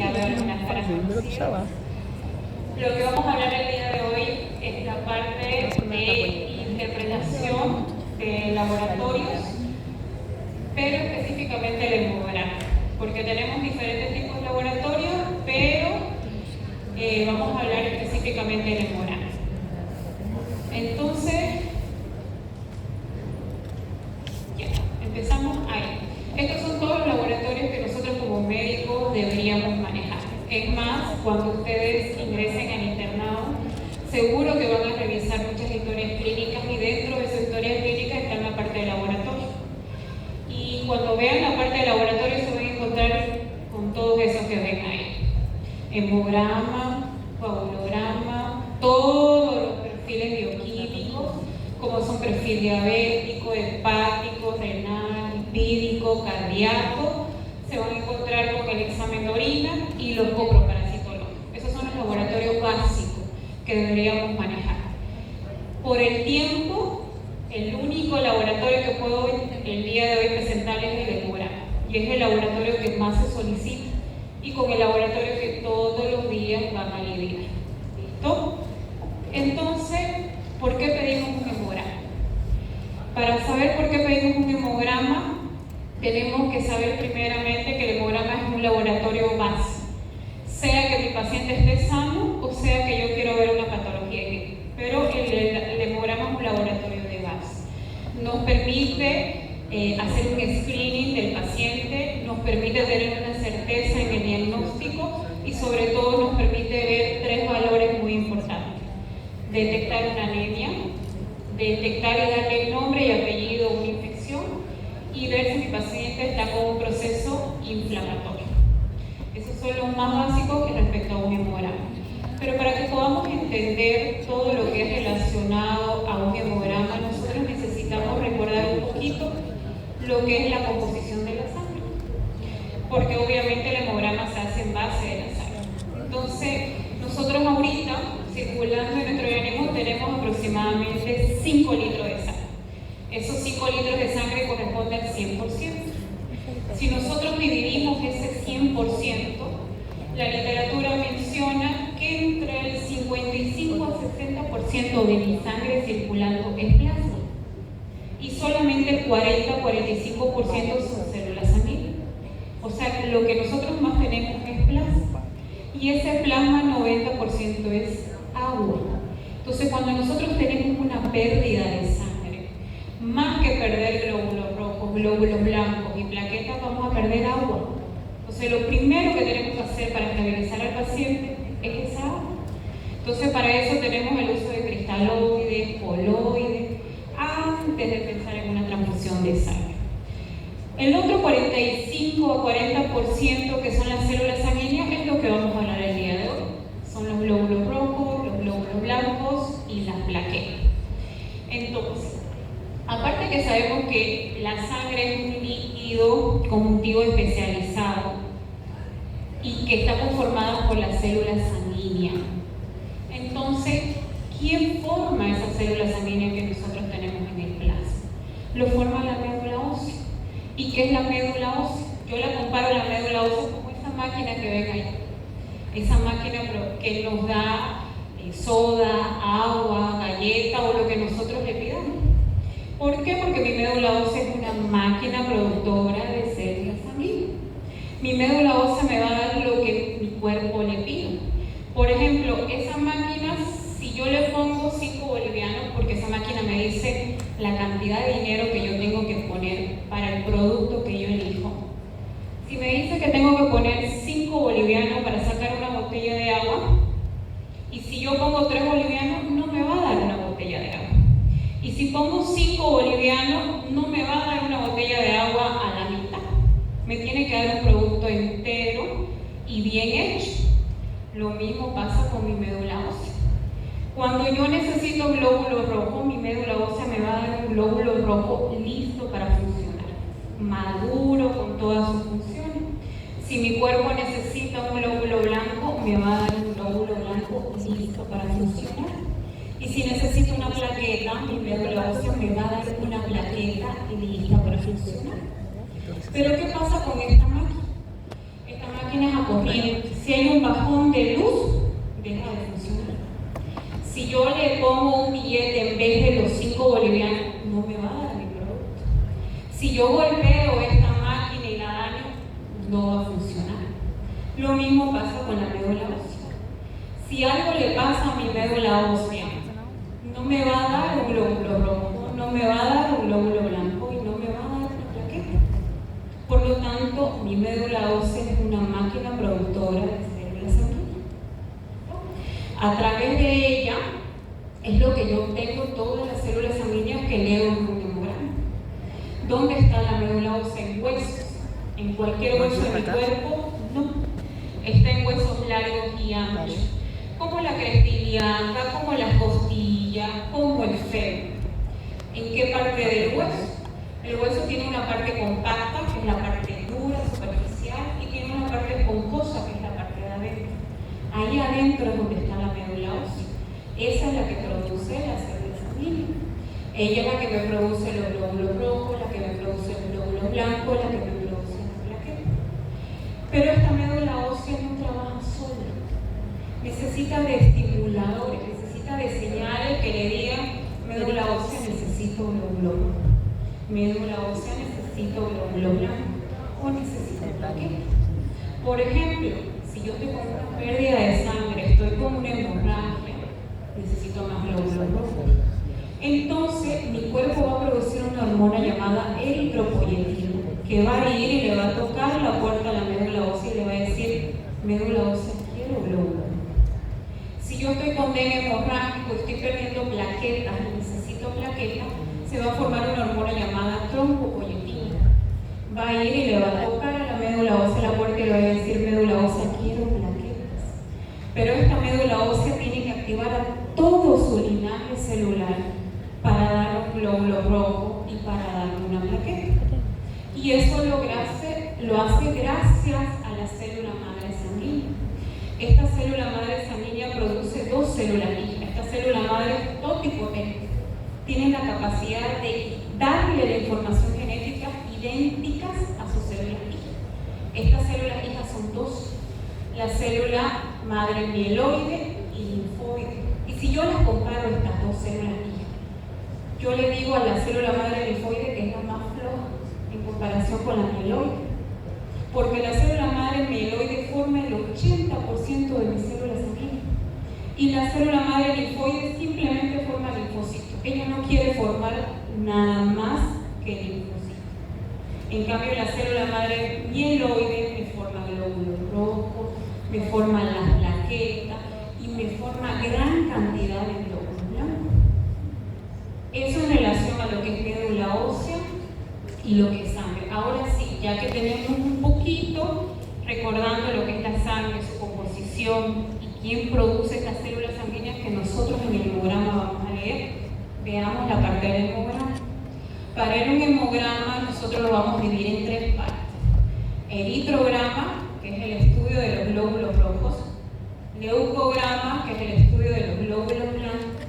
ya veo algunas caras conocidas. Lo que vamos a hablar el día de hoy es la parte de interpretación de laboratorios, pero específicamente el hemograma, porque tenemos diferentes tipos de laboratorios, pero vamos a hablar específicamente del hemograma. Entonces, ya, empezamos ahí. Estos son todos los laboratorios que nosotros como médicos deberíamos manejar. Es más, cuando ustedes ingresen al internado, seguro que van a revisar muchas historias clínicas y dentro de esas historias clínicas está la parte de laboratorio. Y cuando vean la parte de laboratorio se van a encontrar con todos esos que ven ahí. Hemograma, coagulograma, todos los perfiles bioquímicos, como son perfil diabético, hepático, renal, lipídico, cardíaco, se van a encontrar con el examen de orina y los coproparasitólogos. Esos son los laboratorios básicos que deberíamos manejar. Por el tiempo, el único laboratorio que puedo el día de hoy presentarles es el hemograma, y es el laboratorio que más se solicita y con el laboratorio que todos los días van a lidiar. ¿Listo? Entonces, ¿por qué pedimos un hemograma? Para saber por qué pedimos un hemograma, tenemos que saber primeramente que el hemograma es un laboratorio base, sea que mi paciente esté sano o sea que yo quiero ver una patología en él. Pero el hemograma es un laboratorio de base. Nos permite hacer un screening del paciente, nos permite tener una certeza en el diagnóstico y sobre todo nos permite ver tres valores muy importantes: detectar una anemia, detectar y darle nombre y apellido a una infección y ver si mi paciente está con un proceso inflamatorio. Esos son los más básicos respecto a un hemograma. Pero para que podamos entender todo lo que es relacionado a un hemograma, nosotros necesitamos recordar un poquito lo que es la composición de la sangre, porque obviamente el hemograma se hace en base de la sangre. Entonces, nosotros ahorita, circulando en nuestro organismo, tenemos aproximadamente 5 litros de sangre. Esos 5 litros de sangre corresponden al 100%. Si nosotros dividimos ese 100%, la literatura menciona que entre el 55 al 60% de mi sangre circulando es plasma y solamente el 40-45% son células sanguíneas. O sea, lo que nosotros más tenemos es plasma y ese plasma 90% es agua. Entonces, cuando nosotros tenemos una pérdida de sangre, más que perder glóbulos rojos, glóbulos blancos y plaquetas, vamos a perder agua. Entonces, lo primero que tenemos que hacer para estabilizar al paciente es esa agua. Entonces, para eso tenemos el uso de cristaloides, coloides, antes de pensar en una transfusión de sangre. El otro 45 a 40% que son las células sanguíneas es lo que vamos a hablar el día de hoy. Son los glóbulos rojos, los glóbulos blancos y las plaquetas. Entonces, aparte que sabemos que la sangre es un líquido conjuntivo especializado y que está conformado por las células sanguíneas. Entonces, ¿quién forma esas células sanguíneas que nosotros tenemos en el plasma? Lo forma la médula ósea. ¿Y qué es la médula ósea? Yo la comparo a la médula ósea como esa máquina que ven ahí. Esa máquina que nos da soda, agua, galleta o lo que nosotros le pidamos. ¿Por qué? Porque mi médula ósea es una máquina productora de células sanguíneas. Mi médula ósea me va a dar lo que mi cuerpo le pide. Por ejemplo, esa máquina, si yo le pongo 5 bolivianos, porque esa máquina me dice la cantidad de dinero que yo tengo que poner para el producto que yo elijo. Si me dice que tengo que poner 5 bolivianos para sacar una botella de agua, y si yo pongo 3 bolivianos, no me va a dar una botella de agua. Y si pongo 5 bolivianos, no me va a dar una botella de agua a la mitad. Me tiene que dar un producto entero y bien hecho. Lo mismo pasa con mi médula ósea. Cuando yo necesito glóbulos rojos, mi médula ósea me va a dar un glóbulo rojo listo para funcionar, maduro con todas sus funciones. Si mi cuerpo necesita un glóbulo blanco, me va a dar un glóbulo blanco listo para funcionar. Y si necesito una plaqueta, mi médula ósea me va a dar una plaqueta lista para funcionar. Pero ¿qué pasa con esta máquina? Esta máquina máquinas a corriente. Si hay un bajón de luz, deja de funcionar. Si yo le pongo un billete en vez de los 5 bolivianos, no me va a dar mi producto. Si yo golpeo esta máquina y la daño, no va a funcionar. Lo mismo pasa con la médula ósea. Si algo le pasa a mi médula ósea, no me va a dar un glóbulo rojo, no me va a dar un glóbulo blanco y no me va a dar una plaqueta. Por lo tanto, mi médula ósea es una máquina productora de células sanguíneas. A través de ella es lo que yo obtengo todas las células sanguíneas que leo en un hemograma. ¿Dónde está la médula ósea? En huesos. En cualquier hueso de mi cuerpo, no. Está en huesos largos y anchos, como la cresta ilíaca, como las costillas, como el fémur. ¿En qué parte del hueso? El hueso tiene una parte compacta, que es la parte dura, superficial, y tiene una parte esponjosa, que es la parte de adentro. Ahí adentro es donde está la médula ósea. Esa es la que produce las células sanguíneas. Ella es la que me produce los glóbulos rojos, la que me produce los glóbulos blancos, la que me produce las plaquetas. Pero esta médula ósea no trabaja sola. Necesita de estimuladores, necesita de señales que le digan: médula ósea necesito glóbulo rojo, médula ósea necesito glóbulo blanco o necesito plaquetas. Por ejemplo, si yo tengo una pérdida de sangre, estoy con una hemorragia, necesito más glóbulos rojos. Entonces mi cuerpo va a producir una hormona llamada eritropoyetina, que va a ir y le va a tocar la puerta a la médula ósea y le va a decir: médula ósea, quiero glóbulos. Si yo estoy con dengue hemorrágico, estoy perdiendo plaquetas y necesito plaquetas, se va a formar una hormona llamada trombopoyetina. Va a ir y le va a tocar a la médula ósea la puerta y le va a decir: médula ósea, quiero plaquetas. Pero esta médula ósea tiene que activar a todo su linaje celular para dar un glóbulo rojo y para dar una plaqueta. Y eso lo hace gracias a la célula madre sanguínea. Esta célula madre sanguínea produce 2 células hijas. Esta célula madre es totipotente. Tiene la capacidad de darle la información genética idénticas a sus células hijas. Estas células hijas son 2. La célula madre mieloide y linfoide. Y si yo las comparo, estas 2 células hijas, yo le digo a la célula madre linfoide que es la más floja en comparación con la mieloide, porque la célula madre mieloide forma el 80% de mis células sanguíneas y la célula madre linfoide simplemente forma linfocitos. Ella no quiere formar nada más que linfocitos. En cambio, la célula madre mieloide me forma glóbulos rojos, me forma las plaquetas y me forma gran cantidad de glóbulos blancos. Eso en relación a lo que es médula ósea y lo que es sangre. Ahora sí, ya que tenemos un poquito recordando lo que es la sangre, su composición y quién produce estas células sanguíneas que nosotros en el hemograma vamos a leer, veamos la parte del hemograma. Para ver un hemograma nosotros lo vamos a dividir en 3 partes. Eritrograma, que es el estudio de los glóbulos rojos, leucograma, que es el estudio de los glóbulos blancos,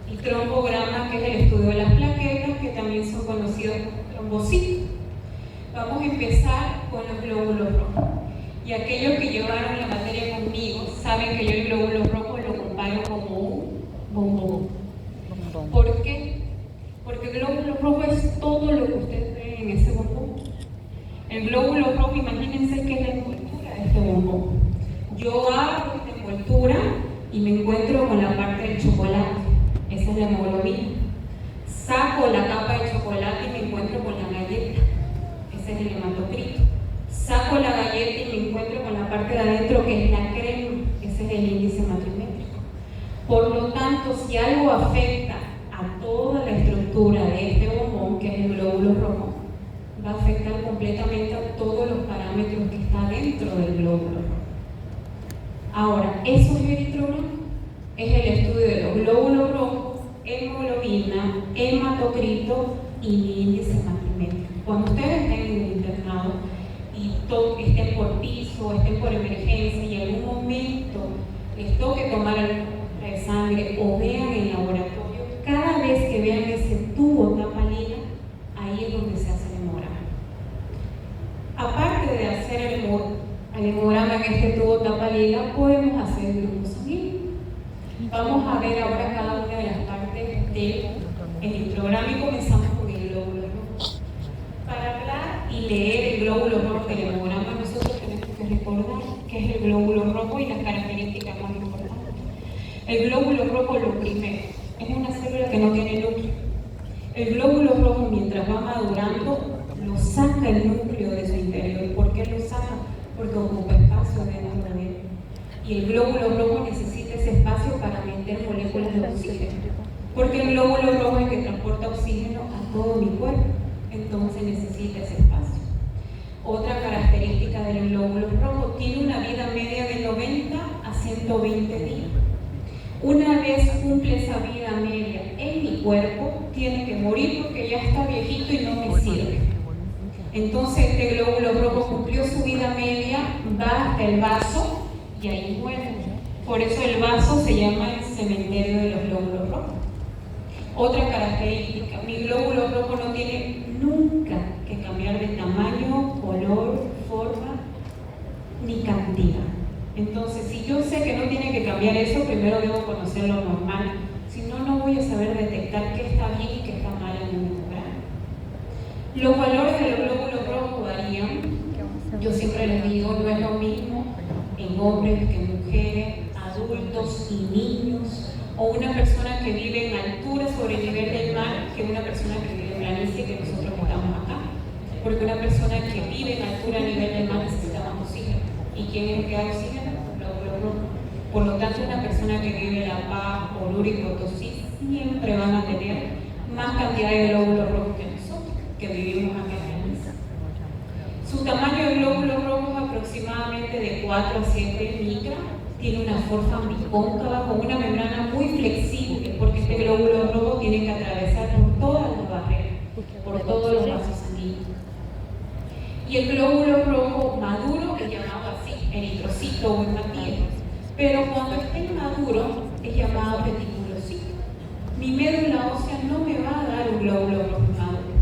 y trombograma, que es el estudio de las plaquetas, que también son conocidos como trombocitos. Vamos a empezar con los glóbulos rojos. Y aquellos que llevaron la materia conmigo saben que yo el glóbulo rojo lo comparo como un bombón. ¿Por qué? Porque el glóbulo rojo es todo lo que ustedes ven en ese bombón. El glóbulo rojo, imagínense que es la envoltura de este bombón. Yo abro esta envoltura y me encuentro con la parte del chocolate. Esa es la hemoglobina. Saco la capa de chocolate y me encuentro con la galleta. Ese es el hematocrito. Saco la galleta y me encuentro con la parte de adentro que es la crema. Ese es el índice hematocrítico. Por lo tanto, si algo afecta a toda la estructura de este bombón, que es el glóbulo rojo, va a afectar completamente a todos los parámetros que está dentro del glóbulo rojo. Ahora, eso es eritrograma. Es el estudio de los glóbulos rojos, hemoglobina, hematocrito y índice hematocrítico. Cuando ustedes estén en el internado y estén por piso, estén por emergencia y en algún momento les toque tomar alguna muestra de sangre o vean el laboratorio, cada vez que vean ese tubo tapalina, ahí es donde se hace el hemograma. Aparte de hacer el al hemograma en este tubo tapa lila, podemos hacer el grupo sanguíneo. Vamos a ver ahora cada una de las partes del electrograma y comenzamos con el glóbulo rojo. Para hablar y leer el glóbulo rojo del hemograma, nosotros tenemos que recordar qué es el glóbulo rojo y las características más importantes. El glóbulo rojo, lo primero, es una célula que no tiene núcleo. El glóbulo rojo, mientras va madurando, lo saca el núcleo de su interior. ¿Por qué lo saca? Porque ocupa espacio dentro de él. Y el glóbulo rojo necesita ese espacio para meter moléculas de oxígeno. Porque el glóbulo rojo es el que transporta oxígeno a todo mi cuerpo. Entonces necesita ese espacio. Otra característica del glóbulo rojo, tiene una vida media de 90 a 120 días. Una vez cumple esa vida media en mi cuerpo, tiene que morir porque ya está viejito y no me sirve. Entonces este glóbulo rojo cumplió su vida media, va hasta el vaso y ahí muere. Por eso el vaso se llama el cementerio de los glóbulos rojos. Otra característica, mi glóbulo rojo no tiene nunca que cambiar de tamaño, color, forma ni cantidad. Entonces, si yo sé que no tiene que cambiar eso, primero debo conocer lo normal. Si no, no voy a saber detectar qué está bien y qué está mal en un hemograma. Los valores del glóbulo rojo varían. Yo siempre les digo, no es lo mismo en hombres que en mujeres, adultos y niños, o una persona que vive en altura sobre el nivel del mar que una persona que vive en planicie, que nosotros estamos acá. Porque una persona que vive en altura a nivel del mar necesita más oxígeno. ¿Y quién es el que da oxígeno? Glóbulo rojo. Por lo tanto, una persona que vive en La Paz, Oruro y Potosí siempre van a tener más cantidad de glóbulos rojos que nosotros, que vivimos acá en Planicie. Su tamaño de glóbulos rojos es aproximadamente de 4 a 7 micras. Tiene una forma bicóncava con una membrana muy flexible, porque este glóbulo rojo tiene que atravesar por todas las barreras, por todos los vasos sanguíneos. Y el glóbulo rojo maduro es llamado así, eritrocito o hematíes. Pero cuando está inmaduro es llamado reticulocito. Mi médula ósea no me va a dar un glóbulo rojo maduro,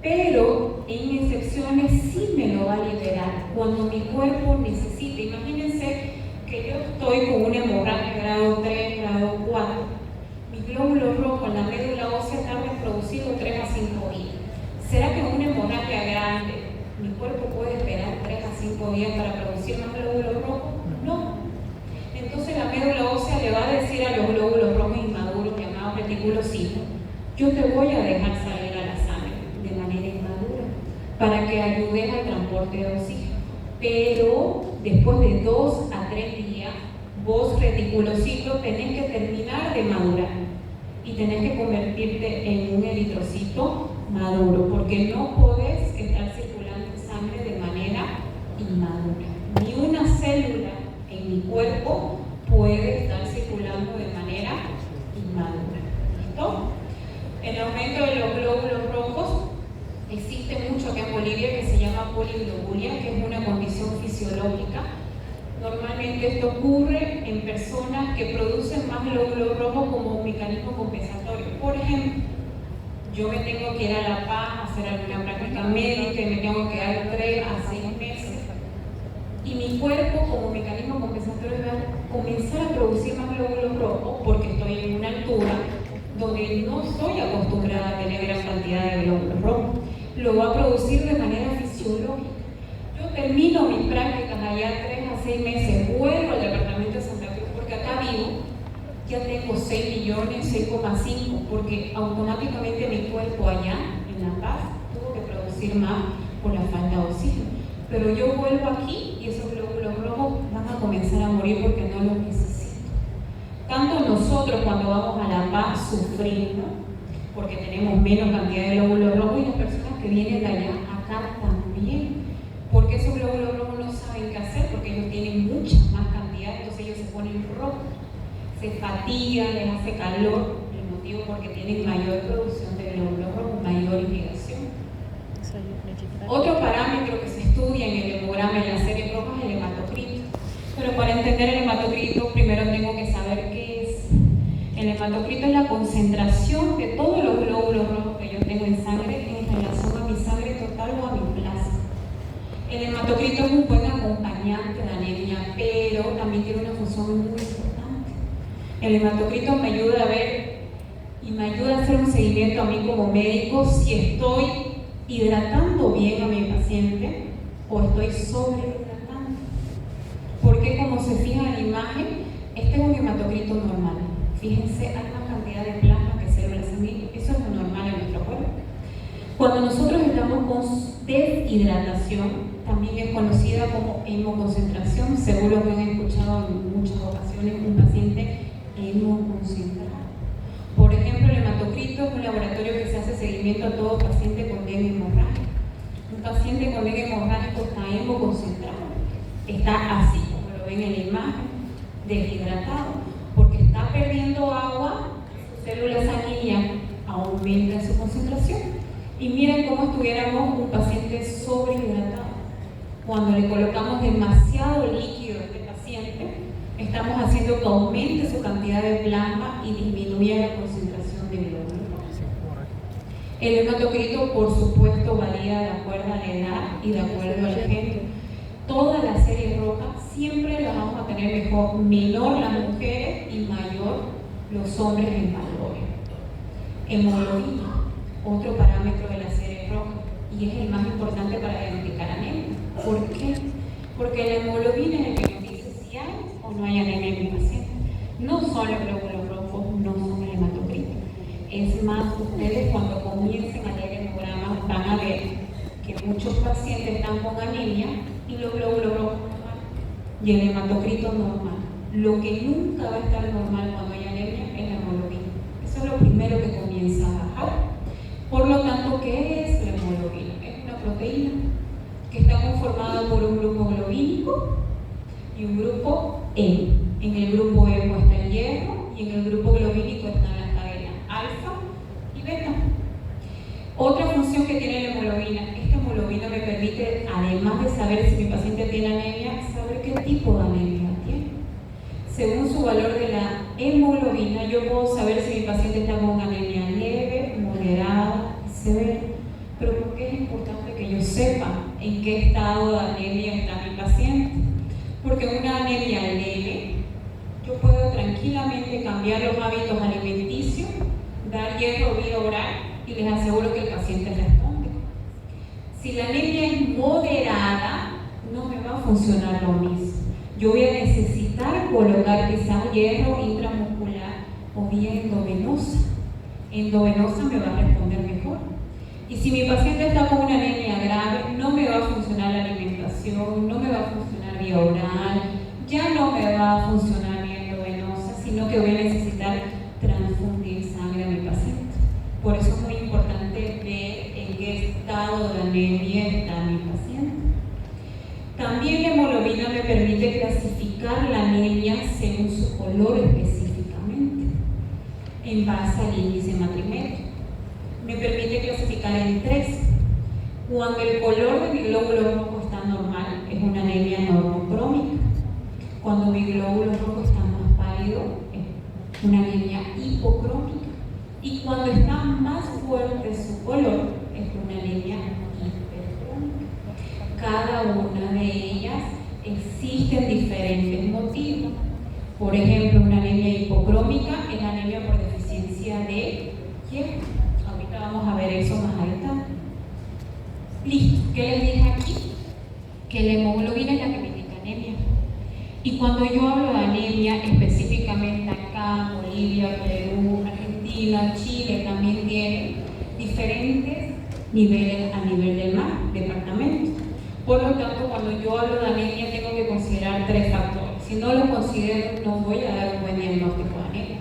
pero en excepciones sí me lo va a liberar cuando mi cuerpo necesite. Imagínense que yo estoy con una hemorragia grado 3, grado 4. Mi glóbulo rojo en la médula ósea tarda en producirlo 3 a 5 días. ¿Será que en una hemorragia grande mi cuerpo puede esperar 3 a 5 días para producir más glóbulos rojos? No. Entonces la médula ósea le va a decir a los glóbulos rojos inmaduros, llamados reticulocitos, yo te voy a dejar salir a la sangre de manera inmadura para que ayudes al transporte de oxígeno. Pero después de 2 a 3 días, vos reticulocito tenés que terminar de madurar y tenés que convertirte en un eritrocito maduro, porque no podés estar circulando sangre de manera inmadura. Ni una célula en mi cuerpo puede estar circulando de manera inmadura. ¿Listo? El aumento de los glóbulos rojos existe mucho acá en Bolivia, que se llama poliglobulia, que es una condición fisiológica. Normalmente esto ocurre en personas que producen más glóbulos rojos como un mecanismo compensatorio. Por ejemplo, yo me tengo que ir a La Paz a hacer alguna práctica médica y me tengo que dar 3 a 6 meses. Y mi cuerpo, como mecanismo compensatorio, va a comenzar a producir más glóbulos rojos porque estoy en una altura donde no estoy acostumbrada a tener gran cantidad de glóbulos rojos. Lo va a producir de manera fisiológica. Yo termino mis prácticas allá 3 a 6 meses, vuelvo al departamento de Santa Cruz porque acá vivo, ya tengo 6 millones, 6,5, porque automáticamente mi cuerpo allá en La Paz tuvo que producir más por la falta de oxígeno. Pero yo vuelvo aquí y esos glóbulos rojos van a comenzar a morir porque no los necesito. Tanto nosotros cuando vamos a La Paz sufrimos porque tenemos menos cantidad de glóbulos rojos, y las personas que vienen de allá acá también, porque esos glóbulos rojos no saben qué hacer porque ellos tienen mucha más cantidad, entonces ellos se ponen rojos, se fatigan, les hace calor, el motivo porque tienen mayor producción de glóbulos rojos, mayor irrigación. Otro parámetro que se estudia en el hemograma en la serie roja es el hematocrito. Pero para entender el hematocrito, primero tengo que saber qué es. El hematocrito es la concentración de todos los glóbulos rojos que yo tengo en sangre en relación a mi sangre total o a mi plasma. El hematocrito es un buen acompañante de anemia, pero también tiene una función muy importante. El hematocrito me ayuda a ver y me ayuda a hacer un seguimiento a mí como médico si estoy hidratando bien a mi paciente o estoy sobrehidratando. Porque como se fija en la imagen, este es un hematocrito normal. Fíjense, hay más cantidad de plasma que células sanguíneas. Eso es lo normal en nuestro cuerpo. Cuando nosotros estamos con deshidratación, también es conocida como hemoconcentración, seguro que han escuchado en muchas ocasiones un paciente hemoconcentrado. Por ejemplo, el hematocrito es un laboratorio que se hace seguimiento a todo paciente con dengue hemorrágico. Un paciente con dengue hemorrágico está hemoconcentrado, está así, como lo ven en la imagen, deshidratado, porque está perdiendo agua, sus células sanguíneas aumentan su concentración. Y miren cómo estuviéramos un paciente sobrehidratado. Cuando le colocamos demasiado líquido a este paciente, estamos haciendo que aumente su cantidad de plasma y disminuya la concentración de glóbulos rojos. El hematocrito, por supuesto, varía de acuerdo a la edad y de acuerdo al género. Todas las series rojas siempre las vamos a tener mejor, menor las mujeres y mayor los hombres en valores. Hemoglobina, otro parámetro de la serie roja, y es el más importante para identificar anemia. ¿Por qué? Porque la hemoglobina es el que nos dice si hay o no hay anemia en mi paciente. No son los glóbulos rojos, no son el hematocrito. Es más, ustedes cuando comiencen a leer hemogramas van a ver que muchos pacientes están con anemia y los glóbulos rojos normal y el hematocrito normal. Lo que nunca va a estar normal cuando hay anemia es la hemoglobina. Eso es lo primero que comienza a bajar. Por lo tanto, ¿qué es la hemoglobina? Es una proteína que está conformada por un grupo globínico y un grupo hemo. En el grupo hemo está el hierro y en el grupo globínico están las cadenas alfa y beta. Otra función que tiene la hemoglobina, esta hemoglobina me permite, además de saber si mi paciente tiene anemia, saber qué tipo de anemia tiene. Según su valor de la hemoglobina, yo puedo saber si mi paciente está con anemia leve, moderada, severa. Pero ¿por qué es importante que yo sepa en qué estado de anemia está mi paciente? Porque una anemia leve, yo puedo tranquilamente cambiar los hábitos alimenticios, dar hierro vía oral y les aseguro que el paciente responde. Si la anemia es moderada, no me va a funcionar lo mismo. Yo voy a necesitar colocar quizás hierro intramuscular o vía endovenosa. Endovenosa me va a responder mejor. Y si mi paciente está con una anemia grave, no me va a funcionar la alimentación, no me va a funcionar vía oral, ya no me va a funcionar vía endovenosa, sino que voy a necesitar transfundir sangre a mi paciente. Por eso es muy importante ver en qué estado de anemia está mi paciente. También la hemoglobina me permite clasificar la anemia según su color específicamente, en base al índice hematrímetro. Me permite clasificar en 3. Cuando el color de mi glóbulo rojo está normal, es una anemia normocrómica. Cuando mi glóbulo rojo está más pálido, es una anemia hipocrómica. Y cuando está más fuerte su color, es una anemia hipercrómica. Cada una de ellas existen diferentes motivos. Por ejemplo, una anemia hipocrómica es la anemia por deficiencia de hierro. Ahorita vamos a ver eso más adelante. Listo, ¿qué les dije aquí? Que la hemoglobina es la que me indica anemia. Y cuando yo hablo de anemia, específicamente acá, Bolivia, Perú, Argentina, Chile, también tiene diferentes niveles a nivel del mar, departamentos. Por lo tanto, cuando yo hablo de anemia, tengo que considerar 3 factores. Si no lo considero, no voy a dar un buen diagnóstico de anemia.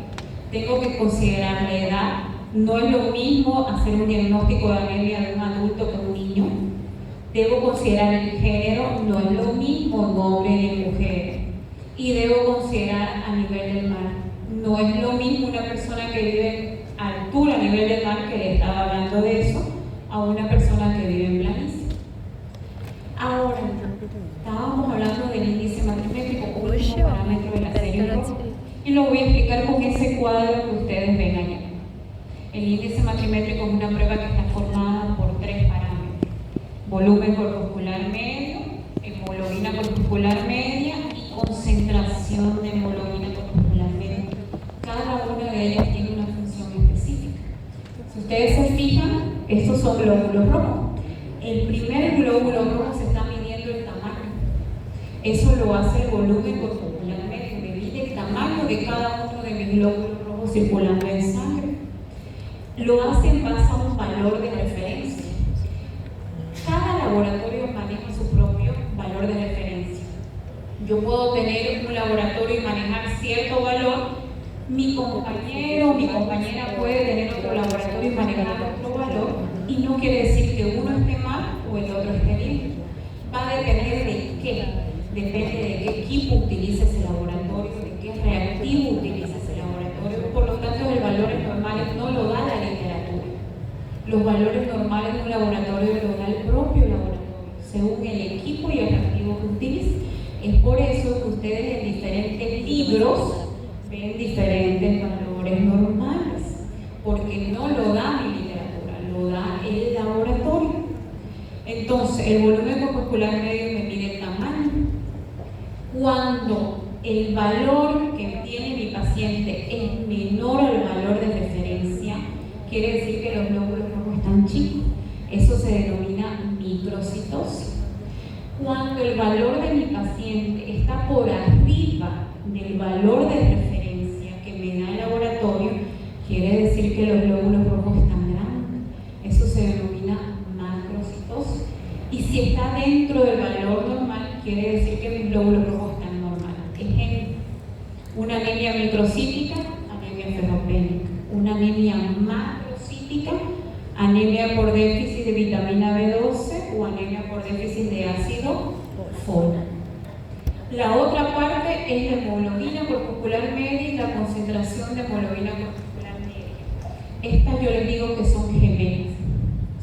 Tengo que considerar la edad. No es lo mismo hacer un diagnóstico de anemia de un adulto que un niño. Debo considerar el género, no es lo mismo en hombres y en mujeres. Y debo considerar a nivel del mar. No es lo mismo una persona que vive a altura a nivel del mar, que le estaba hablando de eso, a una persona que vive en planicie. Ahora, estábamos hablando del índice hematrímetrico, último parámetro de la serie roja, y lo voy a explicar con ese cuadro que ustedes ven allá. El índice hematrímetrico es una prueba que está formada por 3 parámetros: volumen corpuscular medio, hemoglobina corpuscular media y concentración de hemoglobina corpuscular media. Cada una de ellas tiene una función específica. Si ustedes se fijan, estos son glóbulos rojos. El primer glóbulo rojo se está midiendo el tamaño. Eso lo hace el volumen corpuscular medio. Me mide el tamaño de cada uno de mis glóbulos rojos circulando en sangre. Lo hace en base a un valor de referencia. Cada laboratorio maneja su propio valor de referencia. Yo puedo tener un laboratorio y manejar cierto valor. Mi compañero o mi compañera puede tener otro laboratorio y manejar otro valor, y no quiere decir que uno esté mal o el otro esté bien. Va a depender de qué. Depende de qué equipo utiliza ese laboratorio, de qué reactivo utiliza ese laboratorio. Por lo tanto, los valores normales no lo da la literatura. Los valores normales de un laboratorio lo da el propio laboratorio, según el equipo y el reactivo que utilice. Es por eso que ustedes en diferentes libros ven diferentes valores normales, porque no lo da mi literatura, lo da el laboratorio. Entonces, el volumen corpuscular medio me mide el tamaño. Cuando el valor que tiene mi paciente es menor al valor de referencia, quiere decir que los glóbulos rojos están chicos. Eso se denomina microcitosis. Cuando el valor de mi paciente está por arriba del valor de referencia que me da el laboratorio, quiere decir que los glóbulos rojos están grandes. Eso se denomina macrocitosis. Y si está dentro del valor normal, quiere decir que mis glóbulos rojos están normales. Ejemplo, una anemia microcítica, anemia ferropénica. Una anemia macrocítica, anemia por déficit de vitamina B12 o anemia por déficit de ácido fólico. La otra parte es la hemoglobina corpuscular media y la concentración de hemoglobina corpuscular media. Estas yo les digo que son gemelas,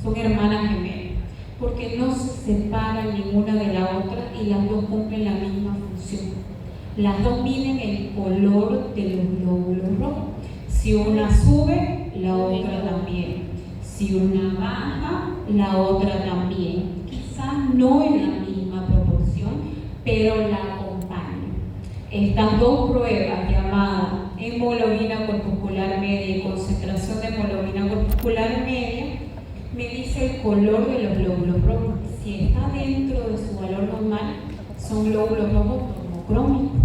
son hermanas gemelas, porque no se separan ninguna de la otra y las dos cumplen la misma función. Las dos miden el color de los glóbulos rojos. Si una sube, la otra también. Si una baja, la otra también. Quizás no en la misma proporción, pero la acompañan. Estas dos pruebas llamadas hemoglobina corpuscular media y concentración de hemoglobina corpuscular media me dice el color de los glóbulos rojos. Si está dentro de su valor normal, son glóbulos rojos normocrómicos.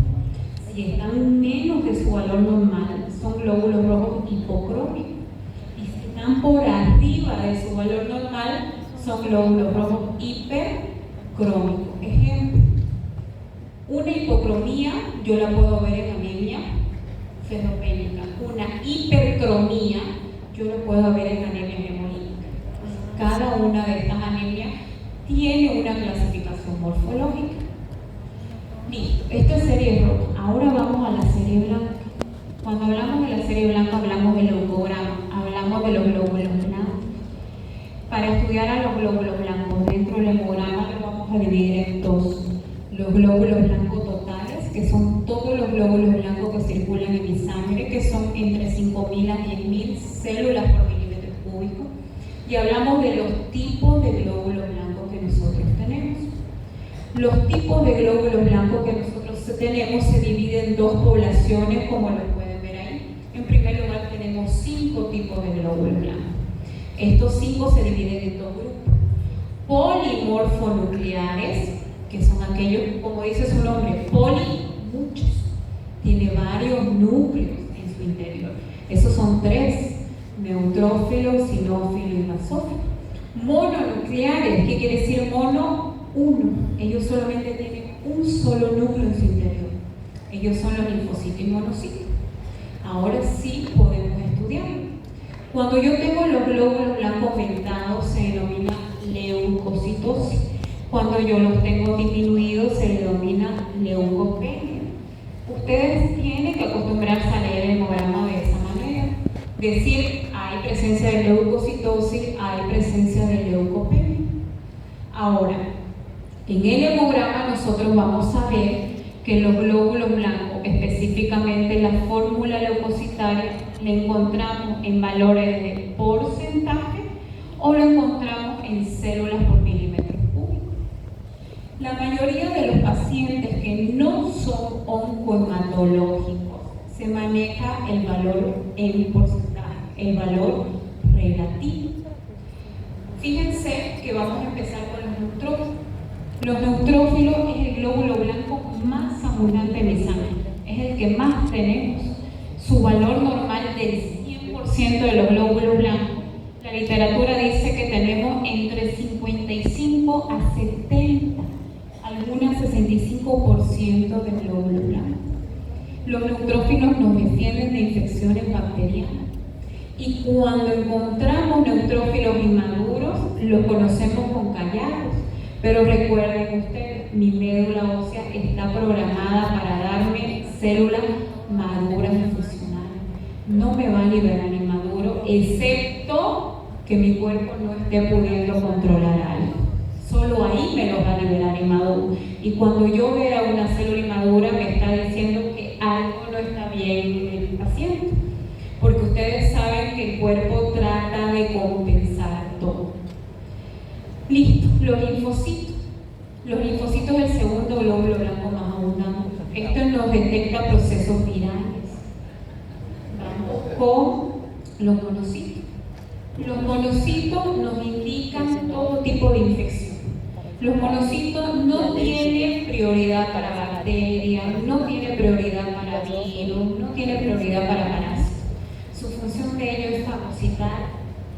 Si están menos de su valor normal, son glóbulos rojos hipocrómicos. Y si están por arriba de su valor normal, son glóbulos rojos hipercrómicos. Ejemplo, una hipocromía yo la puedo ver en anemia ferropénica. Una hipercromía yo la puedo ver en anemia hemolítica. Cada una de estas anemias tiene una clasificación morfológica. Listo, esto es serie roja. Ahora vamos a la serie blanca. Cuando hablamos de la serie blanca hablamos del leucograma, hablamos de los glóbulos blancos. Para estudiar a los glóbulos blancos dentro del hemograma los vamos a dividir en dos. Los glóbulos blancos totales, que son todos los glóbulos blancos que circulan en mi sangre, que son entre 5.000 a 10.000 células por milímetro cúbico. Y hablamos de los tipos de glóbulos blancos que nosotros tenemos. Los tipos de glóbulos blancos que nosotros tenemos se dividen en dos poblaciones, como lo pueden ver ahí. En primer lugar, tenemos 5 tipos de glóbulos blancos. Estos 5 se dividen en dos grupos. Polimorfonucleares, que son aquellos, como dice su nombre, muchos. Tiene varios núcleos en su interior. Esos son 3, neutrófilo, sinófilo y basófilo. Mononucleares, ¿qué quiere decir mono? 1. Ellos solamente tienen un solo núcleo en su interior. Ellos son los linfocitos y monocitos. Ahora sí podemos estudiar. Cuando yo tengo los glóbulos blancos aumentados se denomina leucocitosis. Cuando yo los tengo disminuidos se denomina leucopenia. Ustedes tienen que acostumbrarse a leer el hemograma de esa manera. Decir, hay presencia de leucocitosis, hay presencia de leucopenia. Ahora, en el hemograma nosotros vamos a ver que los glóbulos blancos, específicamente la fórmula leucocitaria, la encontramos en valores de porcentaje o lo encontramos en células por milímetro cúbico. La mayoría patológicos. Se maneja el valor en porcentaje, el valor relativo. Fíjense que vamos a empezar con los neutrófilos. Los neutrófilos es el glóbulo blanco más abundante en mi sangre, es el que más tenemos. Su valor normal del 100% de los glóbulos blancos, la literatura dice que tenemos entre 55 a 70, algunas 65% de glóbulos blancos. Los neutrófilos nos defienden de infecciones bacterianas. Y cuando encontramos neutrófilos inmaduros, los conocemos con callados. Pero recuerden ustedes, mi médula ósea está programada para darme células maduras y funcionales. No me va a liberar inmaduro, excepto que mi cuerpo no esté pudiendo controlar algo. Solo ahí me lo va a liberar inmaduro. Y cuando yo vea una célula inmadura, me está diciendo que algo no está bien en el paciente. Porque ustedes saben que el cuerpo trata de compensar todo. Listo, los linfocitos. Los linfocitos es el segundo glóbulo blanco más abundante. Esto nos detecta procesos virales. Vamos con los monocitos. Los monocitos nos indican todo tipo de infección. Los monocitos no tienen prioridad para bacterias, no tienen prioridad para virus, no tienen prioridad para parásitos. Su función de ello es fagocitar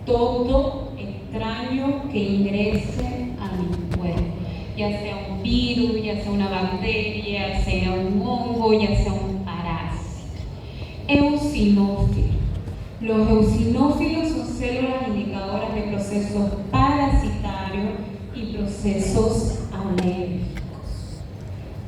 todo extraño que ingrese a mi cuerpo, ya sea un virus, ya sea una bacteria, ya sea un hongo, ya sea un parásito. Eosinófilos. Los eosinófilos son células indicadoras de procesos parasitarios y procesos alérgicos.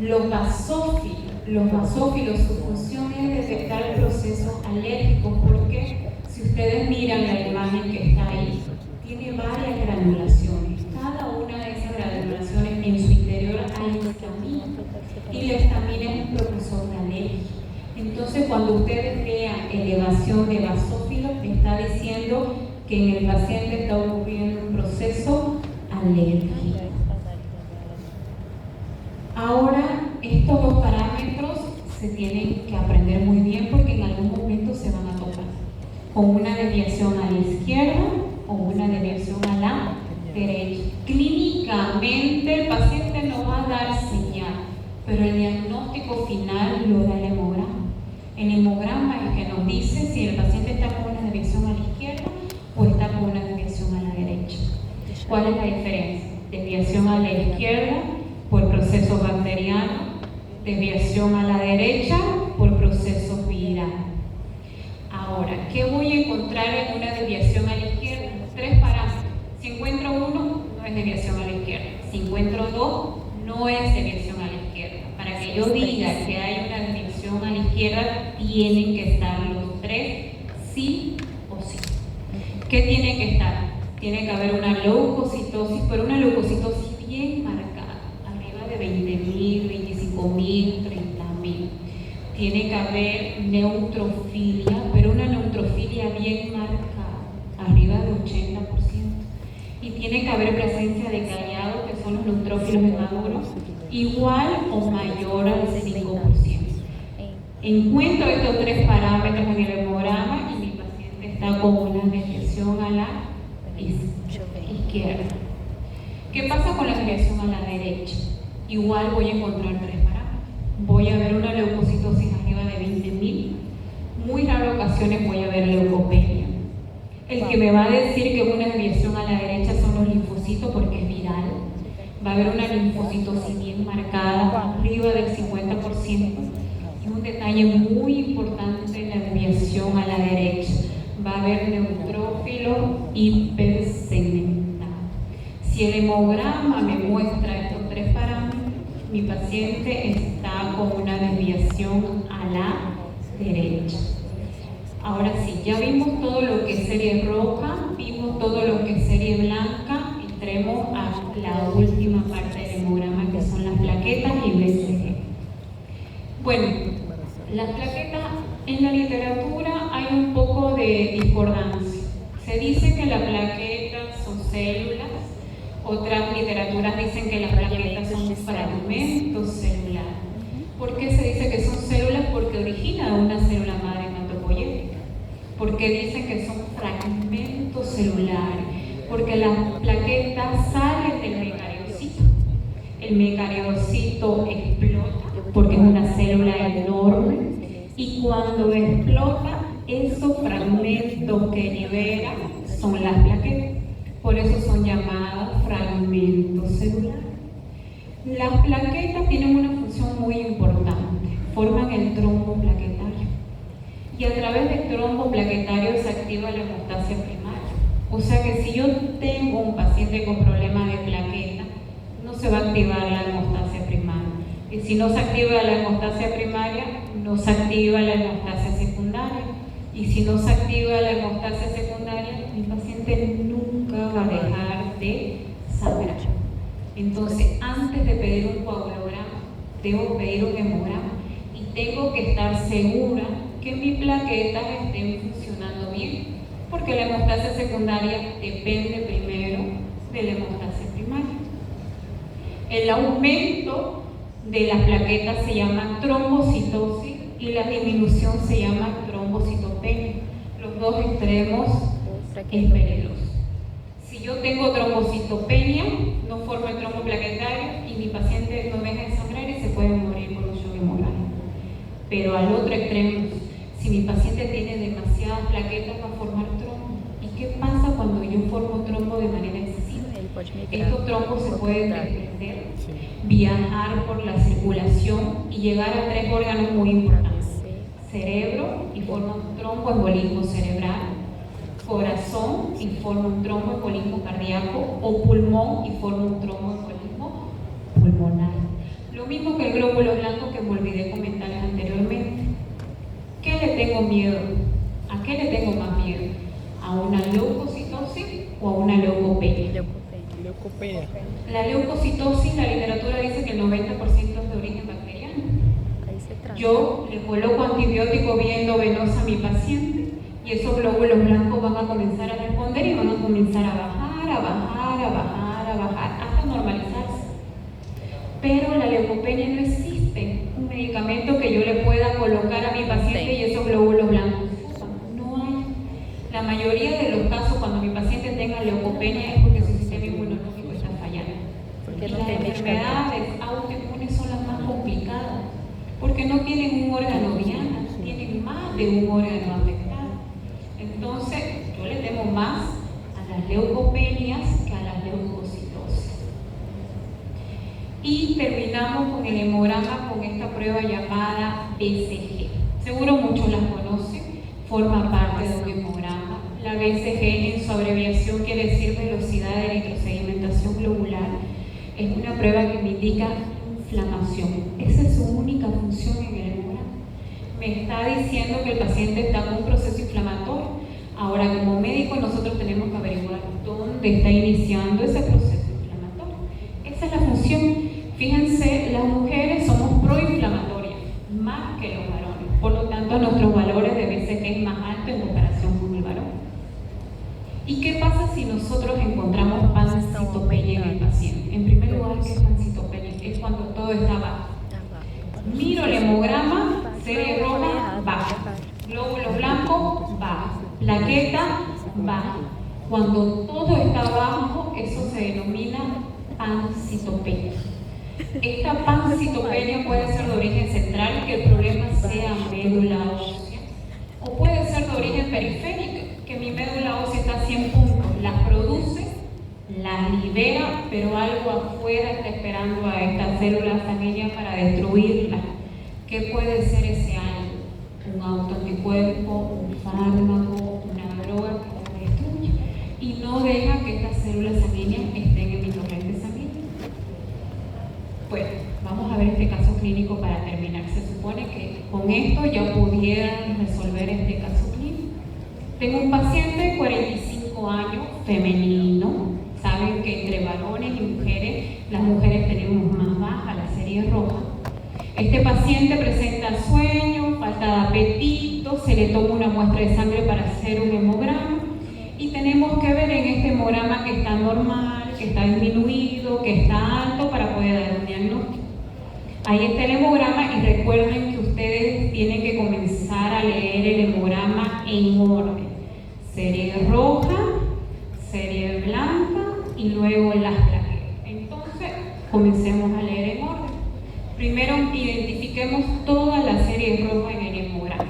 Los basófilos, su función es detectar procesos alérgicos, porque si ustedes miran la imagen que está ahí, tiene varias granulaciones. Cada una de esas granulaciones en su interior hay histamina, y la histamina es un precursor de alergia. Entonces, cuando ustedes vean elevación de basófilos, está diciendo que en el paciente está ocurriendo un proceso alérgico. Ahora, estos dos parámetros se tienen que aprender muy bien, porque en algún momento se van a tocar con una desviación a la izquierda o una desviación a la derecha. Clínicamente el paciente no va a dar señal, pero el diagnóstico final lo da el hemograma. El hemograma es el que nos dice si el paciente está con una desviación a la izquierda o está con una desviación a la derecha. ¿Cuál es la diferencia? Desviación a la izquierda por procesos bacterianos, desviación a la derecha por procesos virales. Ahora, ¿qué voy a encontrar en una desviación a la izquierda? 3 parámetros. Si encuentro 1, no es desviación a la izquierda. Si encuentro 2, no es desviación a la izquierda. Para que yo diga que hay una desviación a la izquierda, tienen que estar los 3, sí o sí. ¿Qué tiene que estar? Tiene que haber una leucocitosis, pero una leucocitosis bien marcada, arriba de 20.000, 25.000, 30.000. Tiene que haber neutrofilia, pero una neutrofilia bien marcada, arriba del 80%. Y tiene que haber presencia de callado, que son los neutrófilos inmaduros, igual o mayor al 5%. Encuentro estos 3 parámetros en el hemograma y mi paciente está con una desviación a la izquierda. ¿Qué pasa con la desviación a la derecha? Igual voy a encontrar 3 parámetros. Voy a ver una leucocitosis arriba de 20.000. Muy raras ocasiones voy a ver leucopenia. El que me va a decir que una desviación a la derecha son los linfocitos, porque es viral. Va a haber una linfocitosis bien marcada, arriba del 50%. Y un detalle muy importante en la desviación a la derecha: va a haber neutrófilo hipersegmentado. Si el hemograma me muestra estos 3 parámetros, mi paciente está con una desviación a la derecha. Ahora sí, ya vimos todo lo que es serie roja, vimos todo lo que es serie blanca, entremos a la última parte del hemograma, que son las plaquetas y BCG. Bueno, las plaquetas, en la literatura hay un poco de discordancia. Se dice que las plaquetas son células, otras literaturas dicen que las plaquetas son fragmentos celulares. ¿Por qué se dice que son células? Porque a una célula madre hematopoyética, porque dicen que son fragmentos celulares, porque las plaquetas salen del mecariocito. El mecariocito explota porque es una célula enorme, y cuando explota, esos fragmentos que libera son las plaquetas. Por eso son llamadas fragmentos celulares. Las plaquetas tienen una función muy importante, forman el trombo plaquetario, y a través del trombo plaquetario se activa la hemostasia primaria. O sea que si yo tengo un paciente con problemas de plaqueta, no se va a activar la hemostasia primaria, y si no se activa la hemostasia primaria, no se activa la hemostasia secundaria, y si no se activa la hemostasia secundaria, mi paciente nunca va a dejar de sangrar. Entonces, antes de pedir un coagulograma, debo pedir un hemograma, y tengo que estar segura que mis plaquetas estén funcionando bien, porque la hemostasia secundaria depende primero de la hemostasia primaria. El aumento de las plaquetas se llama trombocitosis y la disminución se llama trombocitopenia. Los dos extremos es peligroso. Si yo tengo trombocitopenia, no formo el trombo plaquetario y mi paciente no deja de sangrar y se puede morir por un shock hemorrágico. Pero al otro extremo, si mi paciente tiene demasiadas plaquetas, va a formar trombo. ¿Y qué pasa cuando yo formo trombo de manera excesiva? Estos trombos se pueden desprender, viajar por la circulación y llegar a 3 órganos muy importantes: cerebro, y forma un tromboembolismo cerebral; corazón, y forma un tromboembolismo cardíaco; o pulmón, y forma un tromboembolismo pulmonar. Lo mismo que el glóbulo blanco, que me olvidé comentarles anteriormente. ¿Qué le tengo miedo? ¿A qué le tengo más miedo? ¿A una leucocitosis o a una leucopenia? La leucocitosis, la literatura dice que el 90% es de origen bacteriano. Yo le coloco antibiótico vía endovenosa a mi paciente y esos glóbulos blancos van a comenzar a responder y van a comenzar a bajar, a bajar, a bajar, a bajar, hasta normalizarse. Pero la leucopenia no existe un medicamento que yo le pueda colocar a mi paciente y esos glóbulos blancos no hay. La mayoría de los casos, cuando mi paciente tenga leucopenia, es porque su sistema inmunológico está fallando. Y las enfermedades autoinmunes son las más complicadas, porque no tienen un órgano diana, tienen más de un órgano afectado. Entonces, yo le temo más a las leucopenias que a las leucocitosis. Y terminamos con el hemograma, con esta prueba llamada BCG. Seguro muchos las conocen, forma parte de un hemograma. La BCG, en su abreviación, quiere decir velocidad de eritrosedimentación globular. Es una prueba que me indica inflamación. Esa es su única función en el hemograma. Me está diciendo que el paciente está con un proceso inflamatorio. Ahora, como médico, nosotros tenemos que averiguar dónde está iniciando ese proceso inflamatorio. Esa es la función. Fíjense, las mujeres somos proinflamatorias, más que los varones. Por lo tanto, nuestros valores de BCG es más alto en comparación con el varón. ¿Y qué pasa si nosotros encontramos pancitopenia en el paciente? En primer lugar, ¿qué es pancitopenia? Es cuando todo está bajo. Miro el hemograma, serie roja, baja. Glóbulos blancos, baja. Plaqueta, baja. Cuando todo está bajo, eso se denomina pancitopenia. Esta pancitopenia puede ser de origen central, que el problema sea médula ósea, o puede ser de origen periférico, que mi médula ósea está a 100 puntos, las produce, las libera, pero algo afuera está esperando a estas células sanguíneas para destruirlas. ¿Qué puede ser ese algo? Un autoanticuerpo, un fármaco, una droga que lo destruye y no deja que estas células sanguíneas estén en mi torrente sanguíneo. Bueno, vamos a ver este caso clínico para terminar. Se supone que con esto ya pudieran resolver este caso clínico. Tengo un paciente de 45 años, femenino. Saben que entre varones y mujeres, las mujeres tenemos más baja la serie roja. Este paciente presenta sueño, falta de apetito, se le toma una muestra de sangre para hacer un hemograma y tenemos que ver en este hemograma que está normal, que está disminuido, que está alto para poder dar un diagnóstico. Ahí está el hemograma y recuerden que ustedes tienen que comenzar y luego las plaquetas. Entonces, comencemos a leer en orden. Primero, identifiquemos toda la serie roja en el hemograma.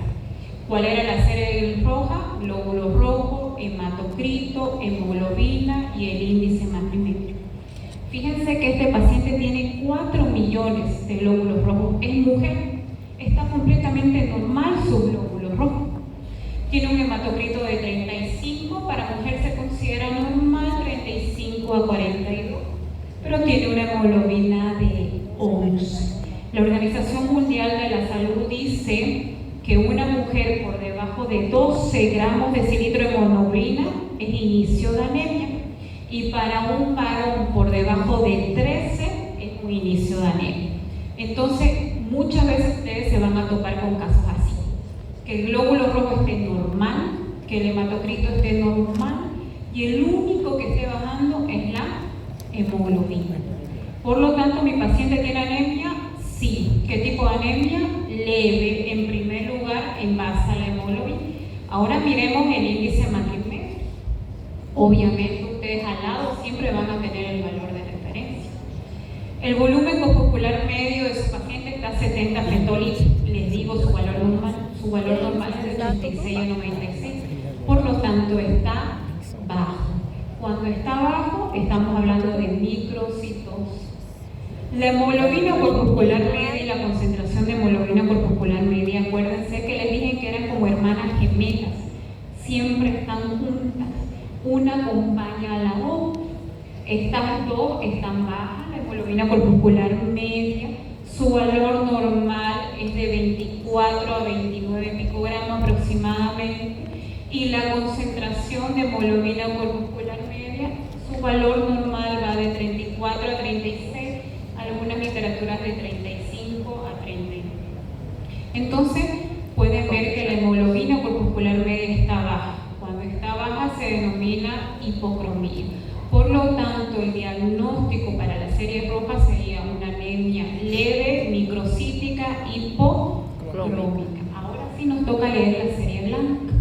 ¿Cuál era la serie roja? Glóbulos rojos, hematocrito, hemoglobina y el índice matrimétrico. Fíjense que este paciente tiene 4 millones de glóbulos rojos. Es mujer, está completamente normal su glóbulo rojo. Tiene un hematocrito de 35, para mujer se considera normal 35 a 42, pero tiene una hemoglobina de 11. La Organización Mundial de la Salud dice que una mujer por debajo de 12 gramos de cilindro de hemoglobina es inicio de anemia, y para un varón por debajo de 13 es un inicio de anemia. Entonces, muchas veces ustedes se van a topar con casos así, que el glóbulo rojo esté normal, que el hematocrito esté normal, y el único que esté bajando es la hemoglobina. Por lo tanto, ¿mi paciente tiene anemia? Sí. ¿Qué tipo de anemia? Leve, en primer lugar, en base a la hemoglobina. Ahora miremos el índice matrimétrico. Obviamente, ustedes al lado siempre van a tener el valor de referencia. El volumen corpuscular medio de su paciente está a 70 fetolitros. Les digo su valor normal. Su valor normal es de 86 a 96. Por lo tanto, está bajo. Cuando está bajo, estamos hablando de microcitosis. La hemoglobina corpuscular media y la concentración de hemoglobina corpuscular media, acuérdense que les dije que eran como hermanas gemelas, siempre están juntas, una acompaña a la otra. Estas dos están bajas, la hemoglobina corpuscular media, su valor normal es de 24 a 29 picogramos aproximadamente, y la concentración de hemoglobina corpuscular media, su valor normal va de 34 a 36, algunas literaturas de 35 a 39. Entonces, pueden ver que la hemoglobina corpuscular media está baja. Cuando está baja se denomina hipocromía. Por lo tanto, el diagnóstico para la serie roja sería una anemia leve, microcítica, hipocrómica. Ahora sí nos toca leer la serie blanca.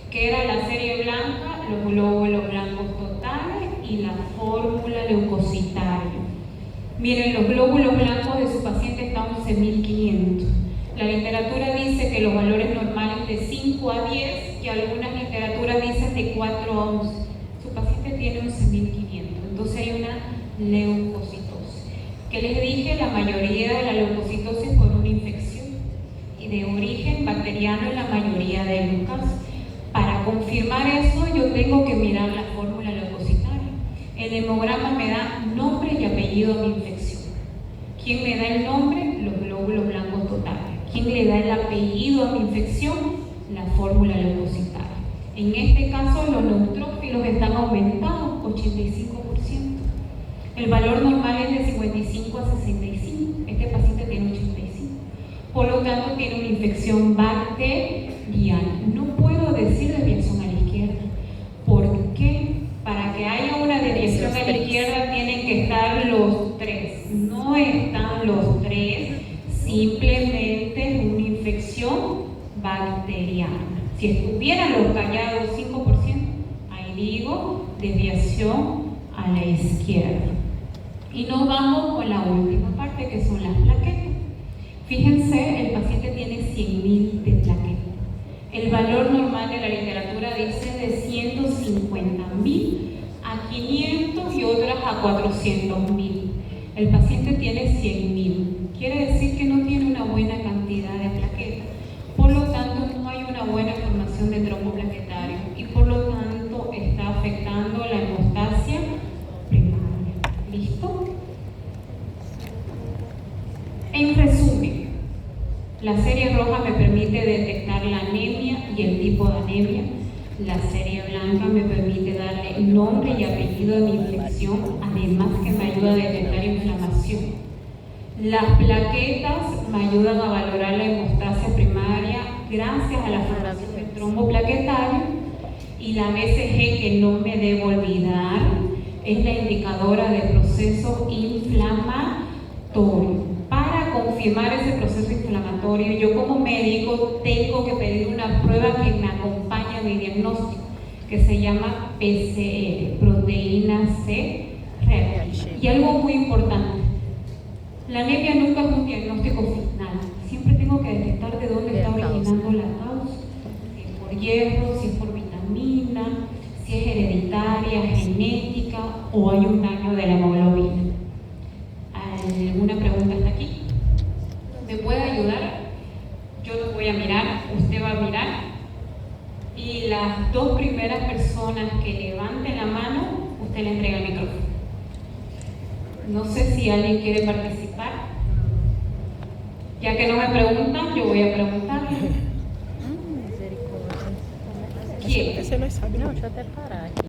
¿Qué era la serie blanca? Los glóbulos blancos totales y la fórmula leucocitaria. Miren, los glóbulos blancos de su paciente están 11.500. La literatura dice que los valores normales de 5 a 10 y algunas literaturas dicen de 4 a 11. Su paciente tiene 11.500. Entonces hay una leucocitosis. ¿Qué les dije? La mayoría de la leucocitosis por una infección y de origen bacteriano en la mayoría de los casos. Para confirmar eso, yo tengo que mirar la fórmula leucocitaria. El hemograma me da nombre y apellido a mi infección. ¿Quién me da el nombre? Los glóbulos blancos totales. ¿Quién le da el apellido a mi infección? La fórmula leucocitaria. En este caso, los neutrófilos están aumentados 85%. El valor normal es de 55 a 65. Este paciente tiene 85. Por lo tanto, tiene una infección bacteriana. No puedo decir desviación a la izquierda. ¿Por qué? Para que haya una desviación a la izquierda tienen que estar los tres. No están los tres, simplemente es una infección bacteriana. Si estuvieran los callados 5%, ahí digo desviación a la izquierda. Y nos vamos con la última parte, que son las plaquetas. Fíjense, el paciente tiene 100.000 de plaquetas. El valor normal de la literatura dice de 150.000 a 500 y otras a 400.000. El paciente tiene 100.000. Quiere decir que no tiene una buena cantidad de plaquetas. Por lo tanto, no hay una buena formación de trombo plaquetario y por lo tanto está afectando la hemostasia primaria. ¿Listo? En resumen, la serie roja me permite detectar la anemia y el tipo de anemia. La serie blanca me permite darle nombre y apellido a mi infección, además que me ayuda a detectar inflamación. Las plaquetas me ayudan a valorar la hemostasia primaria gracias a la formación del trombo plaquetario, y la BCG, que no me debo olvidar, es la indicadora de proceso inflamatorio. Para confirmar ese proceso inflamatorio, yo como médico tengo que pedir una prueba que me acompañe a mi diagnóstico, que se llama PCR, proteína C reactiva. Y algo muy importante, la anemia nunca es un diagnóstico final. Siempre tengo que detectar de dónde está originando la causa, si es por hierro, si es por vitamina, si es hereditaria, genética o hay un daño de la hemoglobina. ¿Alguna pregunta hasta aquí? ¿Me puede ayudar? Yo lo voy a mirar, usted va a mirar. Y las dos primeras personas que levanten la mano, usted le entrega el micrófono. No sé si alguien quiere participar. Ya que no me preguntan, yo voy a preguntarle. ¿Quién? Você não sabe, não. Deixa eu até parar aqui.